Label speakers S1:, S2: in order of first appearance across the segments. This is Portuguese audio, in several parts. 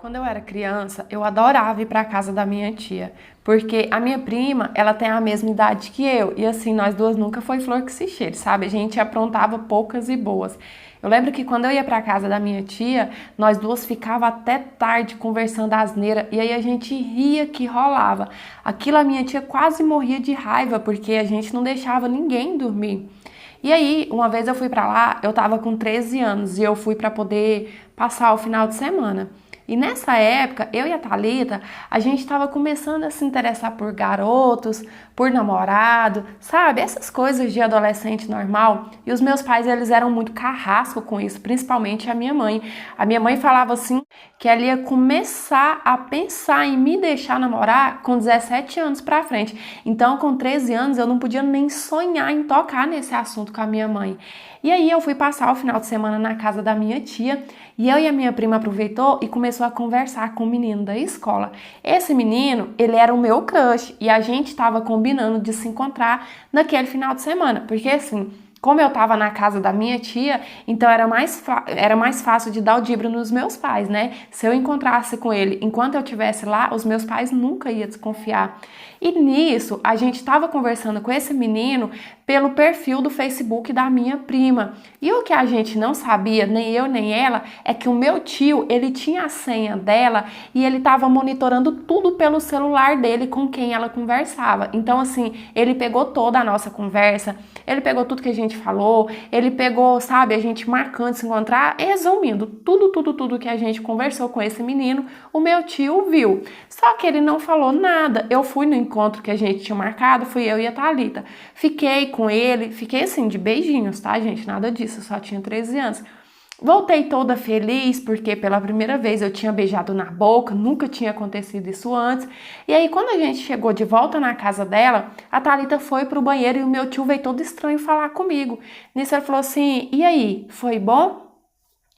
S1: Quando eu era criança, eu adorava ir para a casa da minha tia, porque a minha prima, ela tem a mesma idade que eu, e assim, nós duas nunca foi flor que se cheire, sabe? A gente aprontava poucas e boas. Eu lembro que quando eu ia para a casa da minha tia, nós duas ficava até tarde conversando asneira, e aí a gente ria que rolava. Aquilo a minha tia quase morria de raiva, porque a gente não deixava ninguém dormir. E aí, uma vez eu fui pra lá, eu tava com 13 anos e eu fui pra poder passar o final de semana. E nessa época, eu e a Thalita, a gente estava começando a se interessar por garotos, por namorado, sabe? Essas coisas de adolescente normal. E os meus pais, eles eram muito carrasco com isso, principalmente a minha mãe. A minha mãe falava assim que ela ia começar a pensar em me deixar namorar com 17 anos pra frente. Então, com 13 anos, eu não podia nem sonhar em tocar nesse assunto com a minha mãe. E aí eu fui passar o final de semana na casa da minha tia e eu e a minha prima aproveitou e começou a conversar com o menino da escola. Esse menino, ele era o meu crush e a gente estava combinando de se encontrar naquele final de semana, porque assim, como eu estava na casa da minha tia, então era mais fácil de dar o dibro nos meus pais, né? Se eu encontrasse com ele enquanto eu estivesse lá, os meus pais nunca iam desconfiar. E nisso, a gente estava conversando com esse menino pelo perfil do Facebook da minha prima. E o que a gente não sabia, nem eu nem ela, é que o meu tio, ele tinha a senha dela e ele estava monitorando tudo pelo celular dele com quem ela conversava. Então, assim, ele pegou toda a nossa conversa, ele pegou tudo que a gente falou, ele pegou, sabe, a gente marcando se encontrar, resumindo, tudo que a gente conversou com esse menino, o meu tio viu. Só que ele não falou nada. Eu fui no encontro que a gente tinha marcado, fui eu e a Thalita. Fiquei com ele, fiquei assim, de beijinhos, tá, gente? Nada disso, eu só tinha 13 anos. Voltei toda feliz, porque pela primeira vez eu tinha beijado na boca, nunca tinha acontecido isso antes. E aí, quando a gente chegou de volta na casa dela, a Thalita foi pro banheiro e o meu tio veio todo estranho falar comigo. Nisso ele falou assim, e aí, foi bom?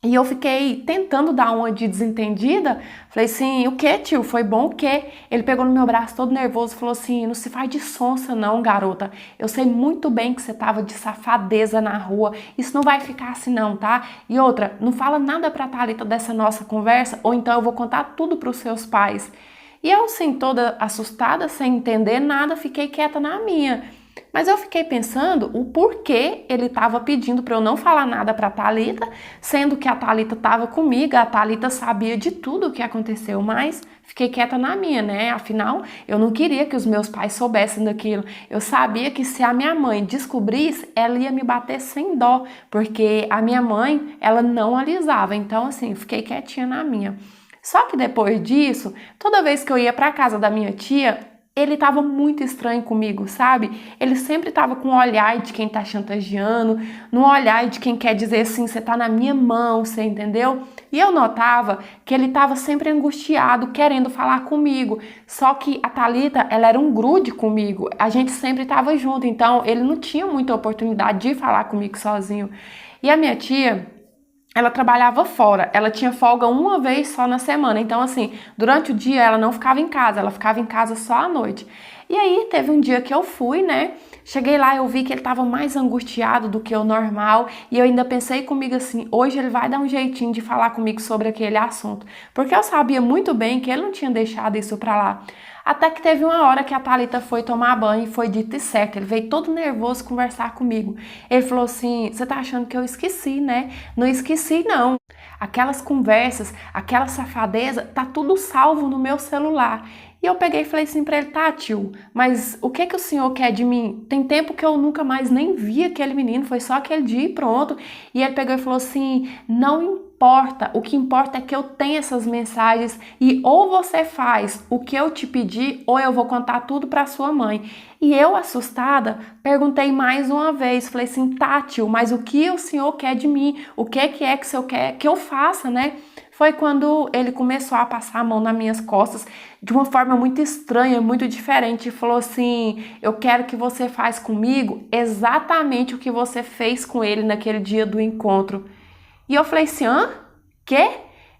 S1: E eu fiquei tentando dar uma de desentendida. Falei assim, o que, tio? Foi bom o quê? Ele pegou no meu braço todo nervoso e falou assim, não se faz de sonsa não, garota. Eu sei muito bem que você tava de safadeza na rua. Isso não vai ficar assim não, tá? E outra, não fala nada pra Thalita dessa nossa conversa, ou então eu vou contar tudo pros seus pais. E eu, assim, toda assustada, sem entender nada, fiquei quieta na minha. Mas eu fiquei pensando o porquê ele estava pedindo para eu não falar nada para a Thalita, sendo que a Thalita estava comigo, a Thalita sabia de tudo o que aconteceu, mas fiquei quieta na minha, né? Afinal, eu não queria que os meus pais soubessem daquilo. Eu sabia que se a minha mãe descobrisse, ela ia me bater sem dó, porque a minha mãe, ela não alisava. Então, assim, fiquei quietinha na minha. Só que depois disso, toda vez que eu ia para casa da minha tia, ele estava muito estranho comigo, sabe? Ele sempre estava com um olhar de quem tá chantageando, num olhar de quem quer dizer assim, você tá na minha mão, você entendeu? E eu notava que ele estava sempre angustiado, querendo falar comigo. Só que a Thalita, ela era um grude comigo. A gente sempre estava junto, então ele não tinha muita oportunidade de falar comigo sozinho. E a minha tia, ela trabalhava fora, ela tinha folga uma vez só na semana, então assim, durante o dia ela não ficava em casa, ela ficava em casa só à noite. E aí teve um dia que eu fui, né, cheguei lá, eu vi que ele tava mais angustiado do que o normal, e eu ainda pensei comigo assim, hoje ele vai dar um jeitinho de falar comigo sobre aquele assunto, porque eu sabia muito bem que ele não tinha deixado isso pra lá. Até que teve uma hora que a Thalita foi tomar banho e foi dito e certo. Ele veio todo nervoso conversar comigo. Ele falou assim, você tá achando que eu esqueci, né? Não esqueci, não. Aquelas conversas, aquela safadeza, tá tudo salvo no meu celular. E eu peguei e falei assim pra ele, tá, tio, mas o que o senhor quer de mim? Tem tempo que eu nunca mais nem vi aquele menino, foi só aquele dia e pronto. E ele pegou e falou assim, não importa, o que importa é que eu tenho essas mensagens e ou você faz o que eu te pedi ou eu vou contar tudo pra sua mãe. E eu, assustada, perguntei mais uma vez, falei assim, tá, tio, mas o que o senhor quer de mim? O que é que o senhor quer que eu faça, né? Foi quando ele começou a passar a mão nas minhas costas de uma forma muito estranha, muito diferente. E falou assim, eu quero que você faça comigo exatamente o que você fez com ele naquele dia do encontro. E eu falei assim, hã? Quê?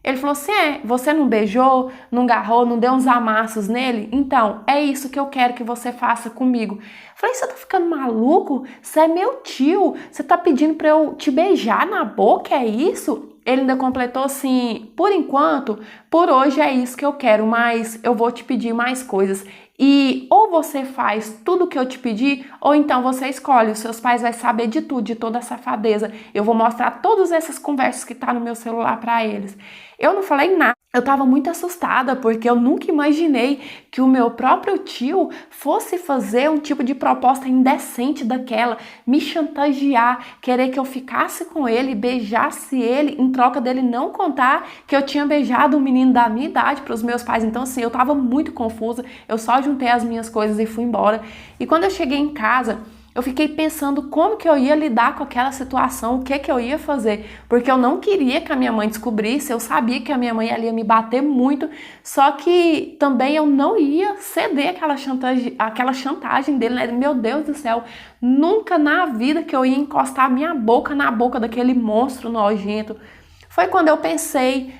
S1: Ele falou assim, você não beijou, não agarrou, não deu uns amassos nele? Então, é isso que eu quero que você faça comigo. Eu falei, você tá ficando maluco? Você é meu tio, você tá pedindo pra eu te beijar na boca, é isso? Ele ainda completou assim, por enquanto, por hoje é isso que eu quero, mas eu vou te pedir mais coisas. E ou você faz tudo o que eu te pedi, ou então você escolhe. Os seus pais vão saber de tudo, de toda a safadeza. Eu vou mostrar todas essas conversas que tá no meu celular para eles. Eu não falei nada. Eu tava muito assustada porque eu nunca imaginei que o meu próprio tio fosse fazer um tipo de proposta indecente daquela, me chantagear, querer que eu ficasse com ele, beijasse ele, em troca dele não contar que eu tinha beijado um menino da minha idade para os meus pais. Então assim, eu tava muito confusa, eu só juntei as minhas coisas e fui embora. E quando eu cheguei em casa, eu fiquei pensando como que eu ia lidar com aquela situação, o que eu ia fazer, porque eu não queria que a minha mãe descobrisse, eu sabia que a minha mãe ali ia me bater muito, só que também eu não ia ceder àquela chantagem dele, né? Meu Deus do céu, nunca na vida que eu ia encostar a minha boca na boca daquele monstro nojento. Foi quando eu pensei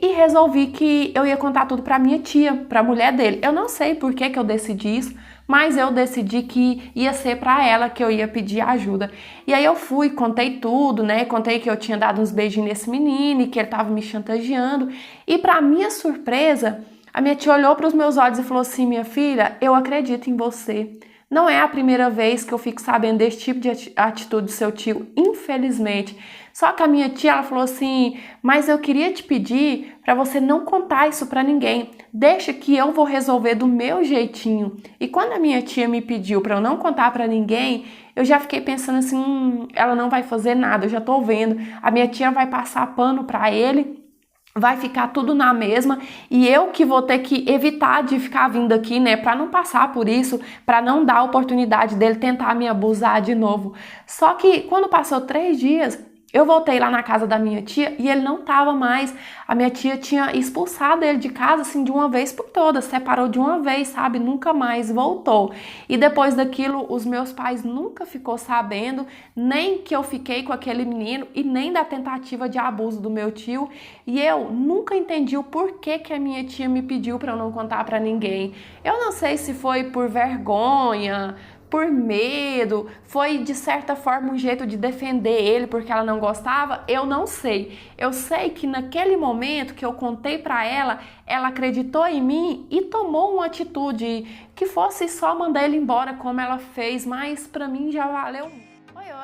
S1: e resolvi que eu ia contar tudo para minha tia, para a mulher dele. Eu não sei por que eu decidi isso, mas eu decidi que ia ser para ela que eu ia pedir ajuda. E aí eu fui, contei tudo, né? Contei que eu tinha dado uns beijinhos nesse menino e que ele tava me chantageando. E para minha surpresa, a minha tia olhou para os meus olhos e falou assim: "Minha filha, eu acredito em você. Não é a primeira vez que eu fico sabendo desse tipo de atitude do seu tio, infelizmente." Só que a minha tia, ela falou assim: "Mas eu queria te pedir para você não contar isso para ninguém. Deixa que eu vou resolver do meu jeitinho." E quando a minha tia me pediu para eu não contar para ninguém, eu já fiquei pensando assim, ela não vai fazer nada, eu já tô vendo. A minha tia vai passar pano para ele, vai ficar tudo na mesma, e eu que vou ter que evitar de ficar vindo aqui, né, para não passar por isso, para não dar a oportunidade dele tentar me abusar de novo. Só que quando passou 3 dias, eu voltei lá na casa da minha tia e ele não tava mais. A minha tia tinha expulsado ele de casa, assim, de uma vez por todas, separou de uma vez, sabe? Nunca mais voltou. E depois daquilo, os meus pais nunca ficou sabendo, nem que eu fiquei com aquele menino e nem da tentativa de abuso do meu tio. E eu nunca entendi o porquê que a minha tia me pediu para eu não contar para ninguém. Eu não sei se foi por vergonha, por medo, foi de certa forma um jeito de defender ele porque ela não gostava, eu não sei. Eu sei que naquele momento que eu contei pra ela, ela acreditou em mim e tomou uma atitude que fosse só mandar ele embora como ela fez, mas pra mim já valeu.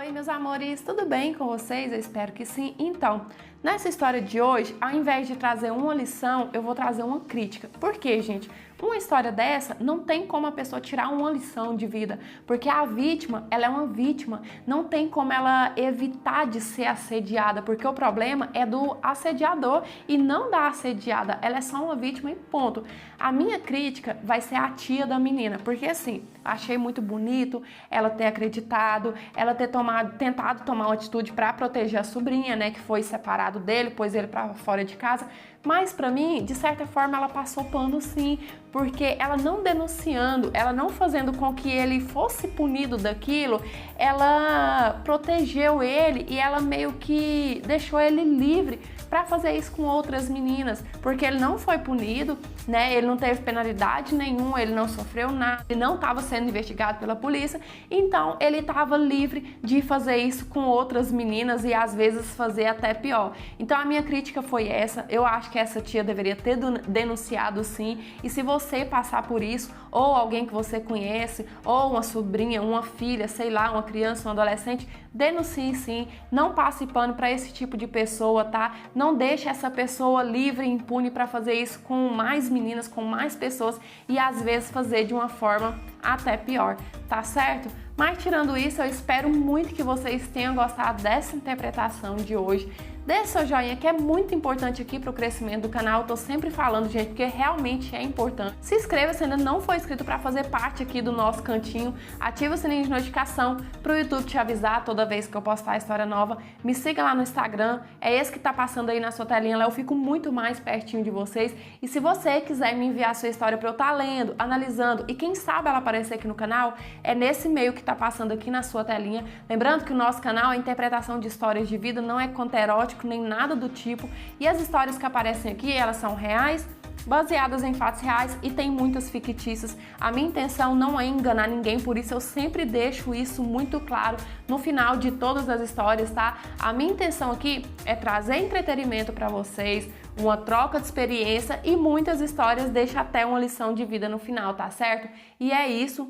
S1: Oi, meus amores, tudo bem com vocês? Eu espero que sim. Então, nessa história de hoje, ao invés de trazer uma lição, eu vou trazer uma crítica. Por quê, gente? Uma história dessa não tem como a pessoa tirar uma lição de vida, porque a vítima, ela é uma vítima, não tem como ela evitar de ser assediada, porque o problema é do assediador e não da assediada, ela é só uma vítima e ponto. A minha crítica vai ser a tia da menina, porque assim, achei muito bonito ela ter acreditado, ela ter tentado tomar uma atitude para proteger a sobrinha, né, que foi separado dele, pôs ele para fora de casa. Mas para mim, de certa forma, ela passou pano sim, porque ela não denunciando, ela não fazendo com que ele fosse punido daquilo, ela protegeu ele e ela meio que deixou ele livre para fazer isso com outras meninas, porque ele não foi punido, né? Ele não teve penalidade nenhuma, ele não sofreu nada, ele não estava sendo investigado pela polícia, então ele estava livre de fazer isso com outras meninas e às vezes fazer até pior. Então a minha crítica foi essa. Eu acho que essa tia deveria ter denunciado sim, e se você passar por isso, ou alguém que você conhece, ou uma sobrinha, uma filha, sei lá, uma criança, um adolescente, denuncie sim, não passe pano para esse tipo de pessoa, tá? Não deixe essa pessoa livre e impune para fazer isso com mais meninas, com mais pessoas e às vezes fazer de uma forma até pior, tá certo? Mas tirando isso, eu espero muito que vocês tenham gostado dessa interpretação de hoje. Deixe seu joinha, que é muito importante aqui para o crescimento do canal. Eu tô sempre falando, gente, porque realmente é importante. Se inscreva se ainda não for inscrito para fazer parte aqui do nosso cantinho. Ativa o sininho de notificação para o YouTube te avisar toda vez que eu postar história nova. Me siga lá no Instagram, é esse que tá passando aí na sua telinha. Lá eu fico muito mais pertinho de vocês. E se você quiser me enviar a sua história para eu estar lendo, analisando e quem sabe ela aparecer aqui no canal, é nesse meio que tá passando aqui na sua telinha. Lembrando que o nosso canal é interpretação de histórias de vida, não é conto erótico nem nada do tipo, e as histórias que aparecem aqui, elas são reais, baseadas em fatos reais e tem muitas fictícias. A minha intenção não é enganar ninguém, por isso eu sempre deixo isso muito claro no final de todas as histórias, tá? A minha intenção aqui é trazer entretenimento para vocês, uma troca de experiência e muitas histórias deixam até uma lição de vida no final, tá certo? E é isso.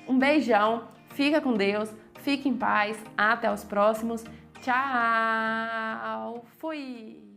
S1: Um beijão, fica com Deus, fique em paz, até os próximos. Tchau! Fui!